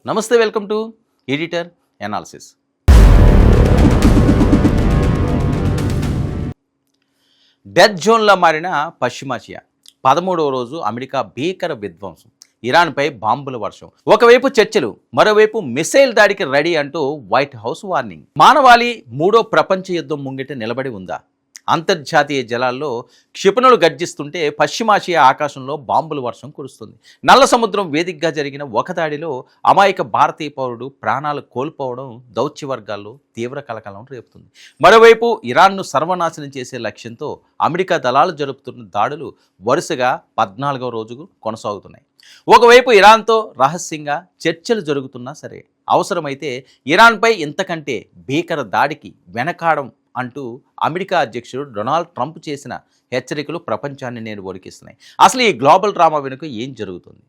నమస్తే, welcome to editor analysis. Death జోన్లా మారిన పశ్చిమాసియా 13వ రోజు అమెరికా భీకర విధ్వంసం, ఇరాన్పై బాంబుల వర్షం. ఒకవైపు చర్చలు, మరోవైపు మిసైల్ దాడికి రెడీ అంటూ వైట్ హౌస్ వార్నింగ్. మానవాళి మూడో ప్రపంచ యుద్ధం ముంగిట నిలబడి ఉందా? అంతర్జాతీయ జలాల్లో క్షిపణులు గర్జిస్తుంటే పశ్చిమాసియా ఆకాశంలో బాంబుల వర్షం కురుస్తుంది. నల్ల సముద్రం వేదికగా జరిగిన ఒక దాడిలో అమాయక భారతీయ పౌరుడు ప్రాణాలు కోల్పోవడం దౌత్య వర్గాల్లో తీవ్ర కలకలం రేపుతుంది. మరోవైపు ఇరాన్ను సర్వనాశనం చేసే లక్ష్యంతో అమెరికా దళాలు జరుపుతున్న దాడులు వరుసగా 14వ రోజుకు కొనసాగుతున్నాయి. ఒకవైపు ఇరాన్తో రహస్యంగా చర్చలు జరుగుతున్నా సరే, అవసరమైతే ఇరాన్పై ఇంతకంటే భీకర దాడికి వెనకాడం అంటూ అమెరికా అధ్యక్షుడు డొనాల్డ్ ట్రంప్ చేసిన హెచ్చరికలు ప్రపంచాన్ని నేడు వణికిస్తున్నాయి. అసలు ఈ గ్లోబల్ డ్రామా వెనుక ఏం జరుగుతుంది?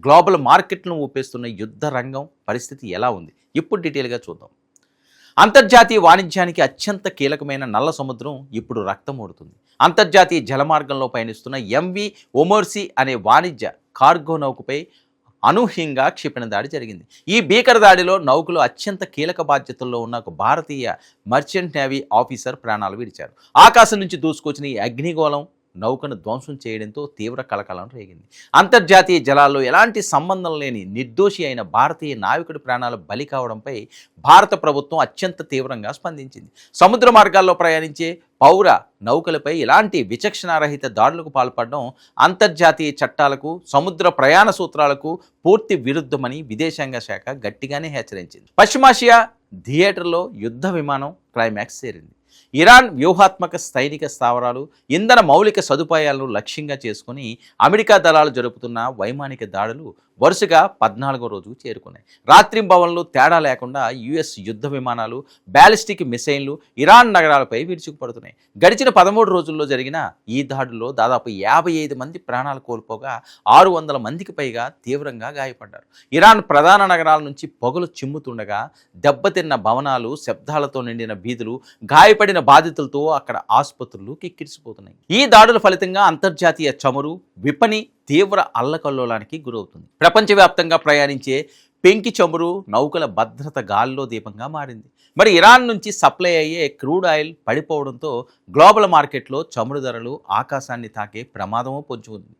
గ్లోబల్ మార్కెట్లను ఊపేస్తున్న యుద్ధ రంగం పరిస్థితి ఎలా ఉంది? ఇప్పుడు డీటెయిల్గా చూద్దాం. అంతర్జాతీయ వాణిజ్యానికి అత్యంత కీలకమైన నల్ల సముద్రం ఇప్పుడు రక్తమోడుతుంది. అంతర్జాతీయ జలమార్గంలో పయనిస్తున్న ఎంవి ఒమోర్సీ అనే వాణిజ్య కార్గో నౌకపై అనూహ్యంగా క్షిపణి దాడి జరిగింది. ఈ భీకర దాడిలో నౌకలో అత్యంత కీలక బాధ్యతల్లో ఉన్న ఒక భారతీయ మర్చెంట్ నేవీ ఆఫీసర్ ప్రాణాలు విడిచారు. ఆకాశం నుంచి దూసుకొచ్చిన ఈ అగ్నిగోళం నౌకను ధ్వంసం చేయడంతో తీవ్ర కలకలం రేగింది. అంతర్జాతీయ జలాల్లో ఎలాంటి సంబంధం లేని నిర్దోషి అయిన భారతీయ నావికుడి ప్రాణాలు బలి కావడంపై భారత ప్రభుత్వం అత్యంత తీవ్రంగా స్పందించింది. సముద్ర మార్గాల్లో ప్రయాణించే పౌర నౌకలపై ఇలాంటి విచక్షణారహిత దాడులకు పాల్పడడం అంతర్జాతీయ చట్టాలకు, సముద్ర ప్రయాణ సూత్రాలకు పూర్తి విరుద్ధమని విదేశాంగ శాఖ గట్టిగానే హెచ్చరించింది. పశ్చిమాసియా థియేటర్లో యుద్ధ విమానం క్లైమాక్స్ చేరింది. ఇరాన్ వ్యూహాత్మక సైనిక స్థావరాలు, ఇంధన మౌలిక సదుపాయాలను లక్ష్యంగా చేసుకుని అమెరికా దళాలు జరుపుతున్న వైమానిక దాడులు వరుసగా 14వ రోజుకు చేరుకున్నాయి. రాత్రింబవళ్లు తేడా లేకుండా యుఎస్ యుద్ధ విమానాలు, బ్యాలిస్టిక్ మిసైళ్లు ఇరాన్ నగరాలపై విరుచుకుపడుతున్నాయి. గడిచిన 13 రోజుల్లో జరిగిన ఈ దాడుల్లో దాదాపు 55 మంది ప్రాణాలు కోల్పోగా 600 మందికి పైగా తీవ్రంగా గాయపడ్డారు. ఇరాన్ ప్రధాన నగరాల నుంచి పొగలు చిమ్ముతుండగా దెబ్బతిన్న భవనాలు, శబ్దాలతో నిండిన వీధులు, గాయపడిన బాధితులతో అక్కడ ఆసుపత్రులు కిక్కిరిసిపోతున్నాయి. ఈ దాడుల ఫలితంగా అంతర్జాతీయ చమురు విపణి తీవ్ర అల్లకల్లోలానికి గురవుతుంది. ప్రపంచవ్యాప్తంగా ప్రయాణించే పెంకి చమురు నౌకల భద్రత గాల్లో దీపంగా మారింది. మరి ఇరాన్ నుంచి సప్లై అయ్యే క్రూడ్ ఆయిల్ పడిపోవడంతో గ్లోబల్ మార్కెట్లో చమురు ధరలు ఆకాశాన్ని తాకే ప్రమాదమూ పొంచి ఉంది.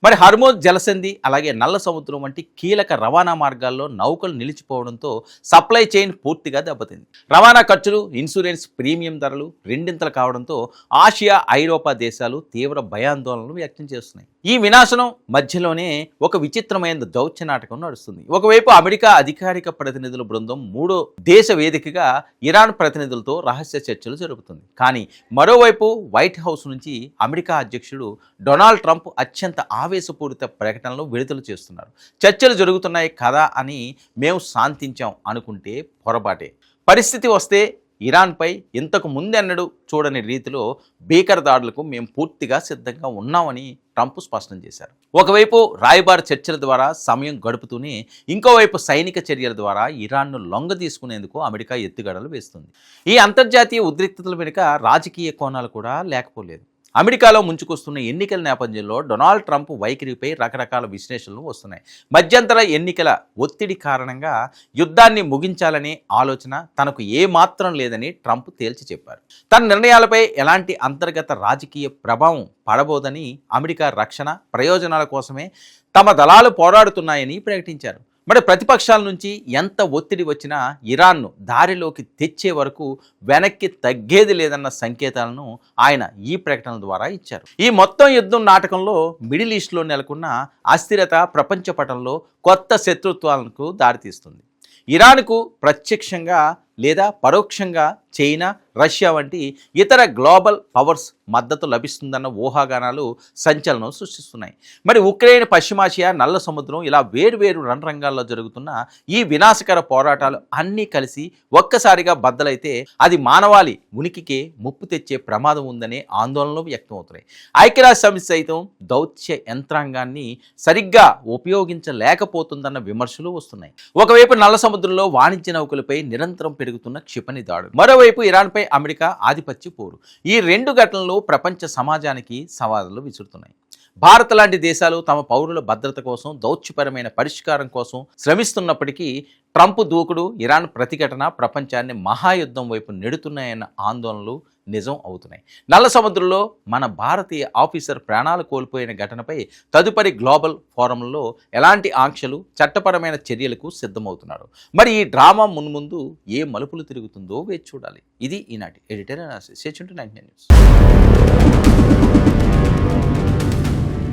మరి హర్మోజ్ జలసంధి, అలాగే నల్ల సముద్రం వంటి కీలక రవాణా మార్గాల్లో నౌకలు నిలిచిపోవడంతో సప్లై చైన్ పూర్తిగా దెబ్బతింది. రవాణా ఖర్చులు, ఇన్సూరెన్స్ ప్రీమియం ధరలు రెండింతలు కావడంతో ఆసియా, ఐరోపా దేశాలు తీవ్ర భయాందోళనలు వ్యక్తం చేస్తున్నాయి. ఈ వినాశనం మధ్యలోనే ఒక విచిత్రమైన దౌత్య నాటకం నడుస్తుంది. ఒకవైపు అమెరికా అధికారిక ప్రతినిధుల బృందం మూడో దేశ వేదికగా ఇరాన్ ప్రతినిధులతో రహస్య చర్చలు జరుపుతుంది. కానీ మరోవైపు వైట్ హౌస్ నుంచి అమెరికా అధ్యక్షుడు డొనాల్డ్ ట్రంప్ అత్యంత ఆవేశపూరిత ప్రకటనలు విడుదల చేస్తున్నారు. చర్చలు జరుగుతున్నాయి కదా అని మేము శాంతించాం అనుకుంటే పొరపాటే. పరిస్థితి వస్తే ఇరాన్పై ఇంతకు ముందెన్నడూ చూడని రీతిలో భీకర దాడులకు మేము పూర్తిగా సిద్ధంగా ఉన్నామని ట్రంప్ స్పష్టం చేశారు. ఒకవైపు రాయబార చర్చల ద్వారా సమయం గడుపుతూనే ఇంకోవైపు సైనిక చర్యల ద్వారా ఇరాన్ను లొంగ తీసుకునేందుకు అమెరికా ఎత్తుగడలు వేస్తుంది. ఈ అంతర్జాతీయ ఉద్రిక్తతల వెనుక రాజకీయ కోణాలు కూడా లేకపోలేదు. అమెరికాలో ముంచుకొస్తున్న ఎన్నికల నేపథ్యంలో డొనాల్డ్ ట్రంప్ వైఖరిపై రకరకాల విశ్లేషణలు వస్తున్నాయి. మధ్యంతర ఎన్నికల ఒత్తిడి కారణంగా యుద్ధాన్ని ముగించాలనే ఆలోచన తనకు ఏమాత్రం లేదని ట్రంప్ తేల్చి చెప్పారు. తన నిర్ణయాలపై ఎలాంటి అంతర్గత రాజకీయ ప్రభావం పడబోదని, అమెరికా రక్షణ ప్రయోజనాల కోసమే తమ దళాలు పోరాడుతున్నాయని ప్రకటించారు. మరి ప్రతిపక్షాల నుంచి ఎంత ఒత్తిడి వచ్చినా ఇరాన్ను దారిలోకి తెచ్చే వరకు వెనక్కి తగ్గేది లేదన్న సంకేతాలను ఆయన ఈ ప్రకటన ద్వారా ఇచ్చారు. ఈ మొత్తం యుద్ధం నాటకంలో మిడిల్ ఈస్ట్లో నెలకొన్న అస్థిరత ప్రపంచ పటంలో కొత్త శత్రుత్వాలకు దారితీస్తుంది. ఇరాన్కు ప్రత్యక్షంగా లేదా పరోక్షంగా చైనా, రష్యా వంటి ఇతర గ్లోబల్ పవర్స్ మద్దతు లభిస్తుందన్న ఊహాగానాలు సంచలనం సృష్టిస్తున్నాయి. మరి ఉక్రెయిన్, పశ్చిమాసియా, నల్ల సముద్రం ఇలా వేర్వేరు రణరంగాల్లో జరుగుతున్న ఈ వినాశకర పోరాటాలు అన్నీ కలిసి ఒక్కసారిగా బద్దలైతే అది మానవాళి ఉనికికే ముప్పు తెచ్చే ప్రమాదం ఉందనే ఆందోళనలు వ్యక్తమవుతున్నాయి. ఐక్యరాజ్య సమితి సైతం దౌత్య యంత్రాంగాన్ని సరిగ్గా ఉపయోగించలేకపోతుందన్న విమర్శలు వస్తున్నాయి. ఒకవైపు నల్ల సముద్రంలో వాణిజ్య నౌకలపై నిరంతరం పెరుగుతున్న క్షిపణి దాడులు, మరోవైపు ఇరాన్పై అమెరికా ఆధిపత్య పోరు. ఈ రెండు ఘటనలు ప్రపంచ సమాజానికి సవాళ్లు విసురుతున్నాయి. భారత్ లాంటి దేశాలు తమ పౌరుల భద్రత కోసం దౌత్యపరమైన పరిష్కారం కోసం శ్రమిస్తున్నప్పటికీ ట్రంప్ దూకుడు, ఇరాన్ ప్రతిఘటన ప్రపంచాన్ని మహాయుద్ధం వైపు నెడుతున్నాయన్న ఆందోళనలు నిజం అవుతున్నాయి. నల్ల సముద్రంలో మన భారతీయ ఆఫీసర్ ప్రాణాలు కోల్పోయిన ఘటనపై తదుపరి గ్లోబల్ ఫోరంలో ఎలాంటి ఆంక్షలు, చట్టపరమైన చర్యలకు సిద్ధమవుతున్నారు. మరి ఈ డ్రామా మున్ముందు ఏ మలుపులు తిరుగుతుందో వేచి చూడాలి. ఇది ఈనాటి ఎడిటర్ అనాలిసిస్. 99 న్యూస్.